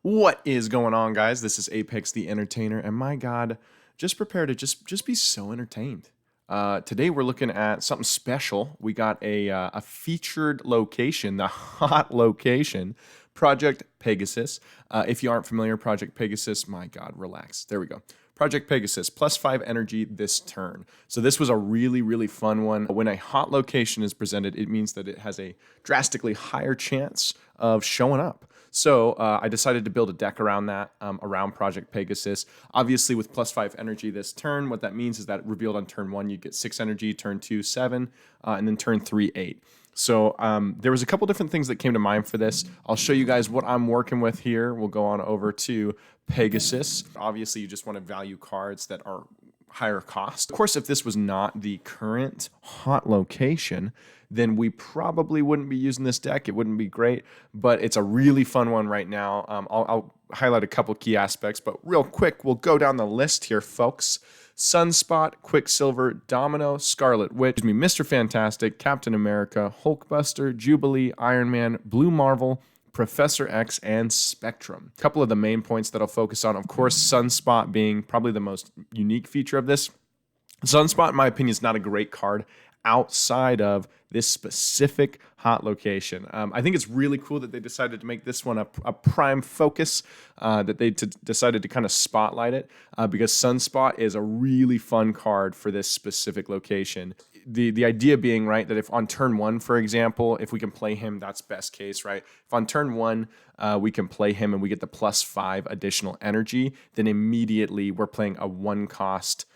What is going on, guys? This is Apex the Entertainer, and my God, just prepare to just be so entertained. Today we're looking at something special. We got a featured location, the hot location, Project Pegasus. If you aren't familiar, Project Pegasus, my God, relax. There we go. Project Pegasus, +5 energy this turn. So this was a really fun one. When a hot location is presented, it means that it has a drastically higher chance of showing up. So I decided to build a deck around that, around Project Pegasus. Obviously, with +5 energy this turn, what that means is that revealed on turn 1, you get 6 energy, turn 2, 7, and then turn 3, 8. So there was a couple different things that came to mind for this. I'll show you guys what I'm working with here. We'll go on over to Pegasus. Obviously, you just want to value cards that are higher cost. Of course, if this was not the current hot location, then we probably wouldn't be using this deck. It wouldn't be great, but it's a really fun one right now. I'll highlight a couple key aspects, but real quick, we'll go down the list here, folks. Sunspot, Quicksilver, Domino, Scarlet Witch, Mr. Fantastic, Captain America, Hulkbuster, Jubilee, Iron Man, Blue Marvel, Professor X, and Spectrum. A couple of the main points that I'll focus on, of course, Sunspot being probably the most unique feature of this. Sunspot, in my opinion, is not a great card outside of this specific hot location. I think it's really cool that they decided to make this one a prime focus, that they decided to kind of spotlight it, because Sunspot is a really fun card for this specific location. The idea being, right, that if on turn 1, for example, if we can play him, that's best case, right? If on turn 1, we can play him and we get the +5 additional energy, then immediately we're playing a one cost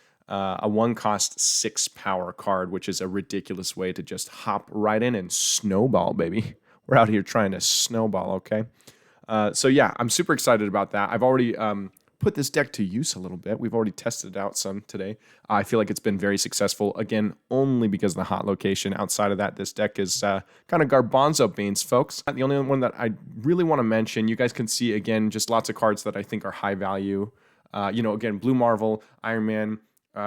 6 power card, which is a ridiculous way to just hop right in and snowball, baby. We're out here trying to snowball, okay? So yeah, I'm super excited about that. I've already put this deck to use a little bit. We've already tested it out some today. I feel like it's been very successful, again, only because of the hot location. Outside of that, this deck is kind of garbanzo beans, folks. The only one that I really want to mention, you guys can see, again, just lots of cards that I think are high value. Again, Blue Marvel, Iron Man,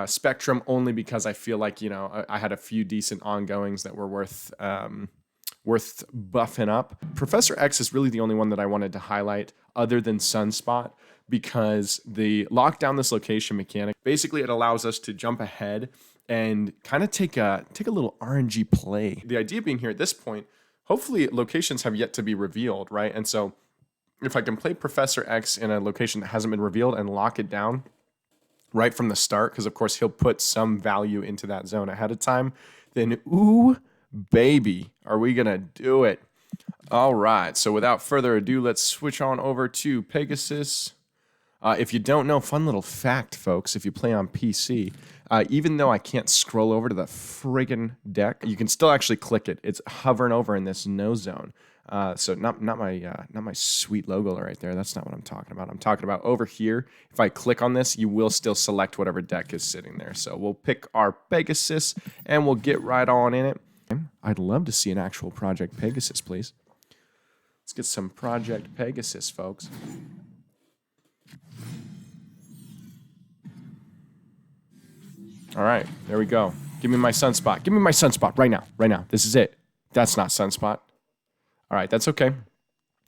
Spectrum, only because I feel like, I had a few decent ongoings that were worth buffing up. Professor X is really the only one that I wanted to highlight other than Sunspot, because the lock down this location mechanic, basically it allows us to jump ahead and kind of take a little RNG play. The idea being here at this point, hopefully locations have yet to be revealed, right? And so if I can play Professor X in a location that hasn't been revealed and lock it down right from the start, because of course he'll put some value into that zone ahead of time, then ooh, baby, are we gonna do it? All right, so without further ado, let's switch on over to Pegasus. If you don't know, fun little fact, folks, if you play on PC, even though I can't scroll over to the friggin' deck, you can still actually click it. It's hovering over in this no zone. So not my sweet logo right there. That's not what I'm talking about. I'm talking about over here. If I click on this, you will still select whatever deck is sitting there. So we'll pick our Pegasus and we'll get right on in it. I'd love to see an actual Project Pegasus, please. Let's get some Project Pegasus, folks. All right, there we go. Give me my Sunspot. Give me my Sunspot right now. Right now. This is it. That's not Sunspot. All right, that's okay.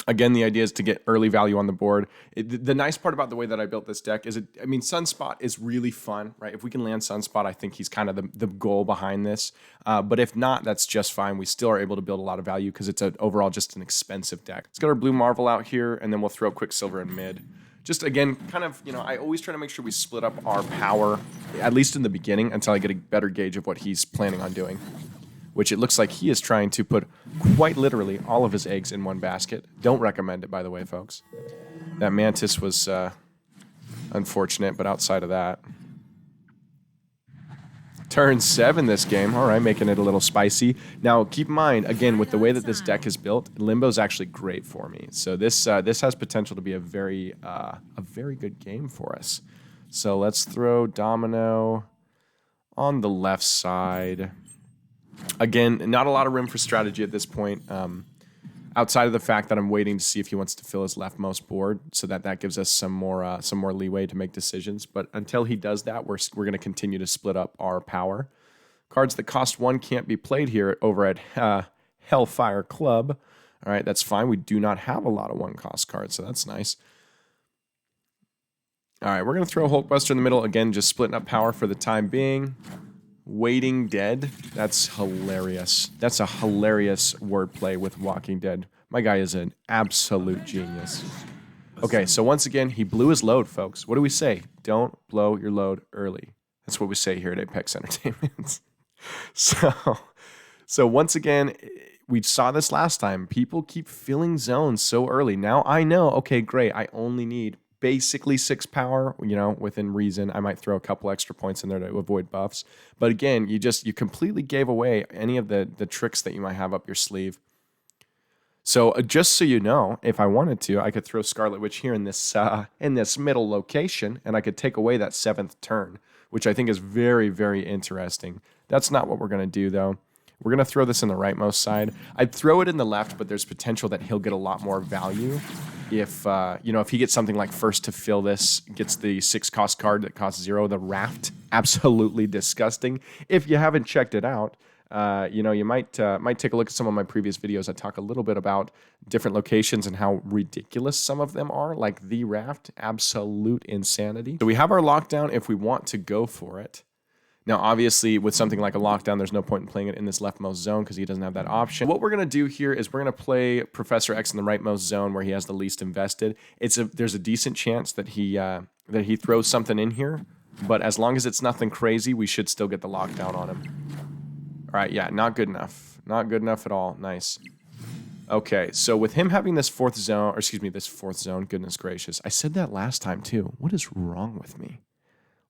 Again, the idea is to get early value on the board. The nice part about the way that I built this deck is, Sunspot is really fun, right? If we can land Sunspot, I think he's kind of the goal behind this. But if not, that's just fine. We still are able to build a lot of value because it's overall just an expensive deck. Let's get our Blue Marvel out here, and then we'll throw Quicksilver in mid. Just, again, kind of, I always try to make sure we split up our power, at least in the beginning, until I get a better gauge of what he's planning on doing, which it looks like he is trying to put quite literally all of his eggs in one basket. Don't recommend it, by the way, folks. That Mantis was unfortunate, but outside of that. Turn 7 this game. All right, making it a little spicy. Now, keep in mind, again, with the way that this deck is built, Limbo is actually great for me. So this has potential to be a very good game for us. So let's throw Domino on the left side. Again, not a lot of room for strategy at this point, outside of the fact that I'm waiting to see if he wants to fill his leftmost board, so that gives us some more leeway to make decisions. But until he does that, we're going to continue to split up our power. Cards that cost 1 can't be played here over at Hellfire Club. All right, that's fine. We do not have a lot of 1-cost cards, so that's nice. All right, we're going to throw Hulkbuster in the middle. Again, just splitting up power for the time being. Waiting Dead. That's hilarious. That's a hilarious wordplay with Walking Dead. My guy is an absolute genius. Okay, so once again, he blew his load, folks. What do we say? Don't blow your load early. That's what we say here at Apex Entertainment. So once again, we saw this last time. People keep filling zones so early. Now I know, okay, great. I only need basically 6 power, you know, within reason. I might throw a couple extra points in there to avoid buffs. But again, you completely gave away any of the tricks that you might have up your sleeve. So just so you know, if I wanted to, I could throw Scarlet Witch here in this middle location, and I could take away that 7th turn, which I think is very, very interesting. That's not what we're going to do, though. We're going to throw this in the rightmost side. I'd throw it in the left, but there's potential that he'll get a lot more value if, you know, if he gets something like first to fill this, gets the 6 cost card that costs 0, the Raft. Absolutely disgusting. If you haven't checked it out, you know, you might take a look at some of my previous videos. I talk a little bit about different locations and how ridiculous some of them are, like the Raft. Absolute insanity. So we have our lockdown if we want to go for it. Now, obviously, with something like a lockdown, there's no point in playing it in this leftmost zone because he doesn't have that option. What we're going to do here is we're going to play Professor X in the rightmost zone where he has the least invested. There's a decent chance that he throws something in here, but as long as it's nothing crazy, we should still get the lockdown on him. All right, yeah, not good enough. Not good enough at all. Nice. Okay, so with him having this 4th zone, or excuse me, this 4th zone, goodness gracious. I said that last time too. What is wrong with me?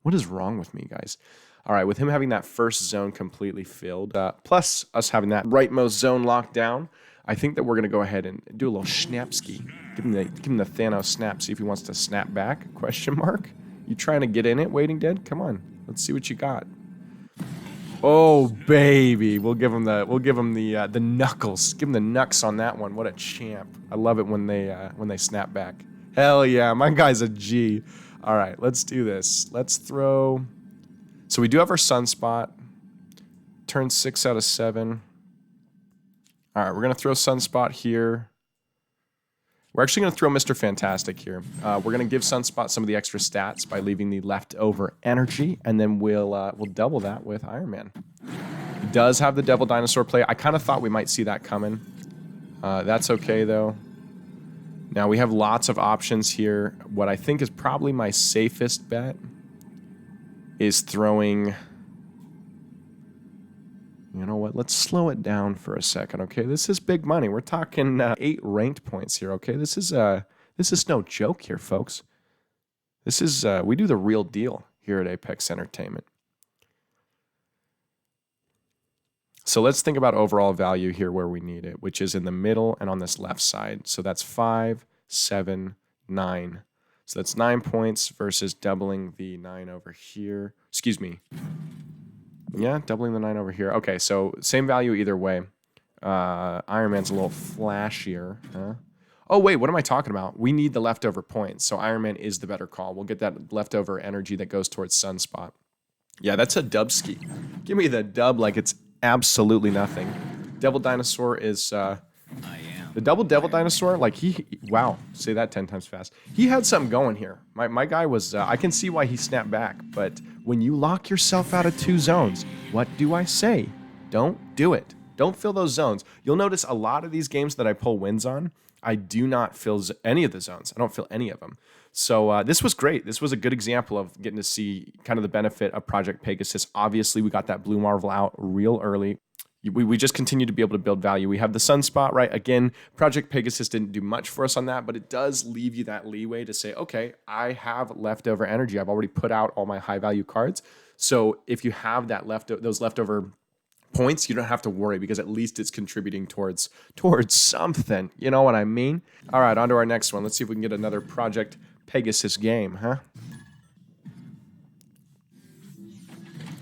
What is wrong with me, guys? All right, with him having that 1st zone completely filled, plus us having that rightmost zone locked down, I think that we're going to go ahead and do a little snapski. Give him the Thanos snap, see if he wants to snap back, question mark. You trying to get in it, Waiting Dead? Come on, let's see what you got. Oh, baby. We'll give him the knuckles. Give him the knucks on that one. What a champ. I love it when they snap back. Hell yeah, my guy's a G. All right, let's do this. Let's throw... So we do have our Sunspot. Turn 6 out of 7. All right, we're going to throw Sunspot here. We're actually going to throw Mr. Fantastic here. We're going to give Sunspot some of the extra stats by leaving the leftover energy, and then we'll double that with Iron Man. He does have the Devil Dinosaur play. I kind of thought we might see that coming. That's okay, though. Now, we have lots of options here. What I think is probably my safest bet is throwing... You know what? Let's slow it down for a second, okay? This is big money. We're talking 8 ranked points here, okay? This is no joke here, folks. This is we do the real deal here at Apex Entertainment. So let's think about overall value here where we need it, which is in the middle and on this left side. So that's 5, 7, 9. So that's 9 points versus doubling the 9 over here. Excuse me. Yeah, doubling the 9 over here. Okay, so same value either way. Iron Man's a little flashier. Huh? Oh, wait, what am I talking about? We need the leftover points, so Iron Man is the better call. We'll get that leftover energy that goes towards Sunspot. Yeah, that's a dub ski. Give me the dub like it's absolutely nothing. Devil Dinosaur is... The double Devil Dinosaur, like wow, say that 10 times fast. He had something going here. My guy was, I can see why he snapped back, but when you lock yourself out of 2 zones, what do I say? Don't do it. Don't fill those zones. You'll notice a lot of these games that I pull wins on, I do not fill any of the zones. I don't fill any of them. So this was great. This was a good example of getting to see kind of the benefit of Project Pegasus. Obviously, we got that Blue Marvel out real early. We just continue to be able to build value. We have the Sunspot, right? Again, Project Pegasus didn't do much for us on that, but it does leave you that leeway to say, okay, I have leftover energy. I've already put out all my high-value cards. So if you have that those leftover points, you don't have to worry because at least it's contributing towards something. You know what I mean? All right, on to our next one. Let's see if we can get another Project Pegasus game, huh?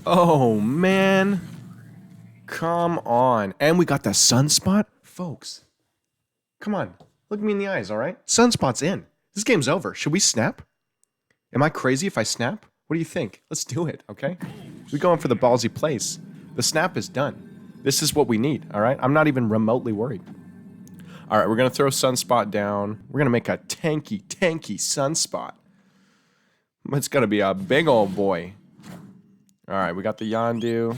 Oh, man. Come on. And we got the Sunspot? Folks, come on. Look me in the eyes, all right? Sunspot's in. This game's over. Should we snap? Am I crazy if I snap? What do you think? Let's do it, okay? We're going for the ballsy plays. The snap is done. This is what we need, all right? I'm not even remotely worried. All right, we're going to throw Sunspot down. We're going to make a tanky Sunspot. It's going to be a big old boy. All right, we got the Yondu.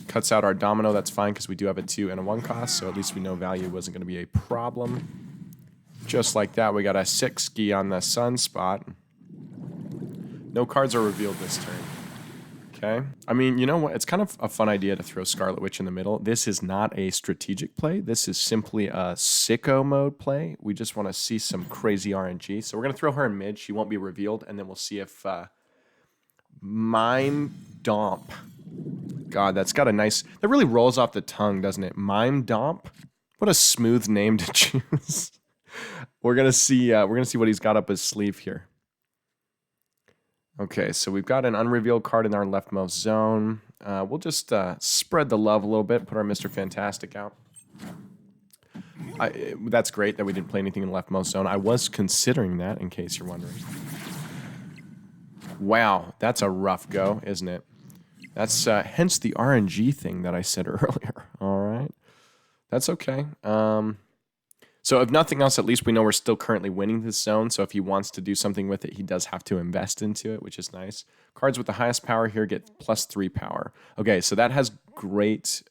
Cuts out our Domino. That's fine because we do have a 2 and a 1 cost, so at least we know value wasn't going to be a problem. Just like that, we got a 6 ski on the Sunspot. No cards are revealed this turn. Okay. I mean, you know what? It's kind of a fun idea to throw Scarlet Witch in the middle. This is not a strategic play. This is simply a sicko mode play. We just want to see some crazy RNG. So we're going to throw her in mid. She won't be revealed, and then we'll see if Mime Domp. God, that's got a nice... That really rolls off the tongue, doesn't it? Mime Domp? What a smooth name to choose. We're gonna see what he's got up his sleeve here. Okay, so we've got an unrevealed card in our leftmost zone. We'll just spread the love a little bit, put our Mr. Fantastic out. That's great that we didn't play anything in the leftmost zone. I was considering that, in case you're wondering. Wow, that's a rough go, isn't it? That's hence the RNG thing that I said earlier. All right, that's okay. So if nothing else, at least we know we're still currently winning this zone. So if he wants to do something with it, he does have to invest into it, which is nice. Cards with the highest power here get +3 power. Okay, so that has great...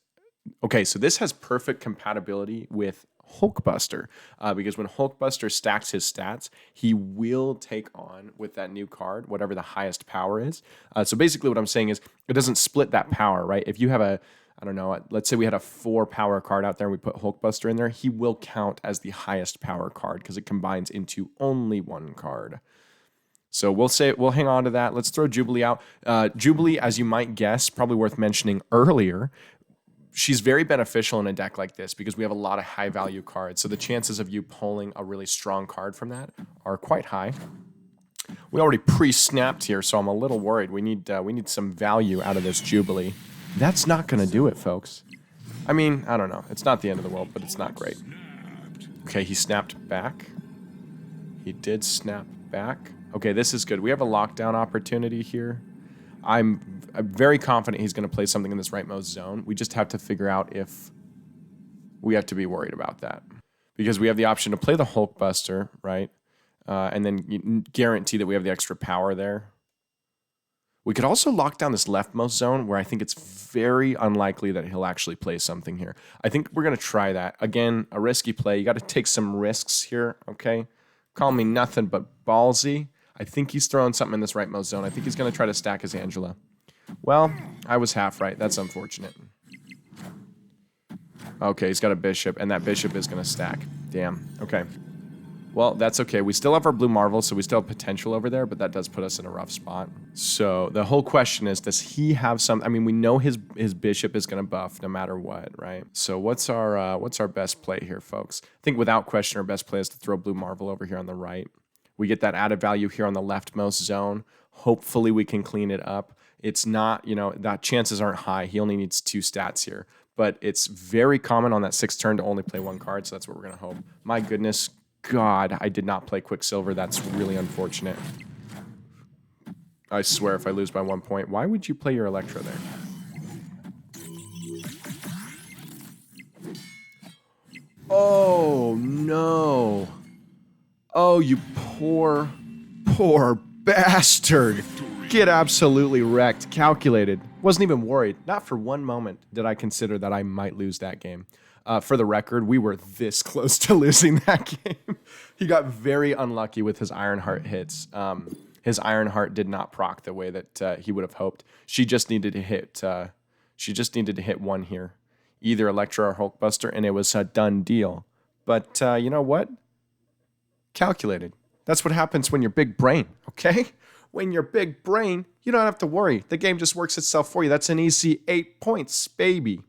Okay, so this has perfect compatibility with Hulkbuster, because when Hulkbuster stacks his stats, he will take on, with that new card, whatever the highest power is. So basically what I'm saying is, it doesn't split that power, right? If you have a... I don't know, let's say we had a 4 power card out there and we put Hulkbuster in there, he will count as the highest power card because it combines into only 1 card. So we'll hang on to that. Let's throw Jubilee out. Jubilee, as you might guess, probably worth mentioning earlier, she's very beneficial in a deck like this because we have a lot of high value cards. So the chances of you pulling a really strong card from that are quite high. We already pre-snapped here, so I'm a little worried. We need some value out of this Jubilee. That's not going to do it, folks. I mean, I don't know. It's not the end of the world, but it's not great. Okay, he snapped back. He did snap back. Okay, this is good. We have a lockdown opportunity here. I'm very confident he's going to play something in this rightmost zone. We just have to figure out if we have to be worried about that. Because we have the option to play the Hulkbuster, right? And then you guarantee that we have the extra power there. We could also lock down this leftmost zone where I think it's very unlikely that he'll actually play something here. I think we're going to try that. Again, a risky play. You got to take some risks here, okay? Call me nothing but ballsy. I think he's throwing something in this rightmost zone. I think he's going to try to stack his Angela. Well, I was half right. That's unfortunate. Okay, he's got a bishop, and that bishop is going to stack. Damn. Okay. Well, that's okay. We still have our blue marvel, so we still have potential over there, but that does put us in a rough spot. So the whole question is, does he have some... I mean, we know his bishop is going to buff no matter what, right? So what's our best play here, folks? I think without question, our best play is to throw blue marvel over here on the right. We get that added value here on the leftmost zone. Hopefully we can clean it up. It's not, you know, that chances aren't high. He only needs 2 stats here. But it's very common on that 6th turn to only play 1 card, so that's what we're going to hope. My goodness... God, I did not play Quicksilver. That's really unfortunate. I swear if I lose by 1 point. Why would you play your Electro there? Oh, no. Oh, you poor, poor bastard. Get absolutely wrecked. Calculated. Wasn't even worried. Not for 1 moment did I consider that I might lose that game. For the record, we were this close to losing that game. He got very unlucky with his Ironheart hits. His Ironheart did not proc the way that he would have hoped. She just needed to hit. She just needed to hit 1 here, either Electra or Hulkbuster, and it was a done deal. But you know what? Calculated. That's what happens when you're big brain. Okay, when you're big brain, you don't have to worry. The game just works itself for you. That's an easy 8 points, baby.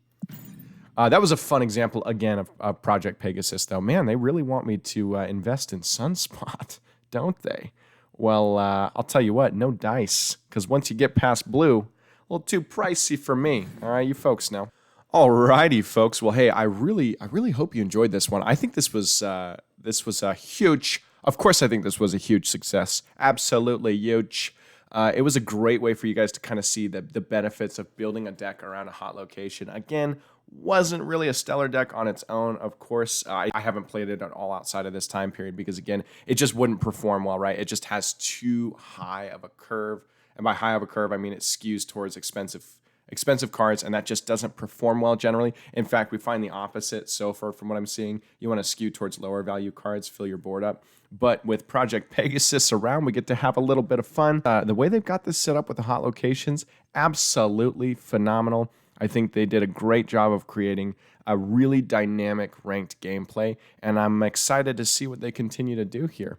That was a fun example, again, of Project Pegasus, though. Man, they really want me to invest in Sunspot, don't they? Well, I'll tell you what, no dice, because once you get past blue, a little too pricey for me. All right, you folks know. Alrighty, folks. Well, hey, I really hope you enjoyed this one. I think this was a huge... Of course, I think this was a huge success. Absolutely huge. It was a great way for you guys to kind of see the benefits of building a deck around a hot location. Again, wasn't really a stellar deck on its own, of course. I haven't played it at all outside of this time period because, again, it just wouldn't perform well, right? It just has too high of a curve. And by high of a curve, I mean it skews towards expensive cards, and that just doesn't perform well generally. In fact, we find the opposite so far from what I'm seeing. You want to skew towards lower value cards, fill your board up. But with Project Pegasus around, we get to have a little bit of fun. The way they've got this set up with the hot locations, absolutely phenomenal. I think they did a great job of creating a really dynamic ranked gameplay, and I'm excited to see what they continue to do here.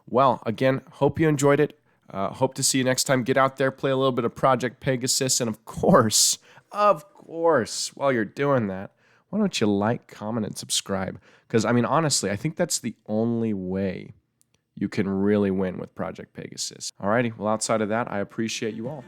Well, again, hope you enjoyed it. Hope to see you next time. Get out there, play a little bit of Project Pegasus, and of course, while you're doing that, why don't you like, comment, and subscribe? Because, I mean, honestly, I think that's the only way you can really win with Project Pegasus. Alrighty, well, outside of that, I appreciate you all.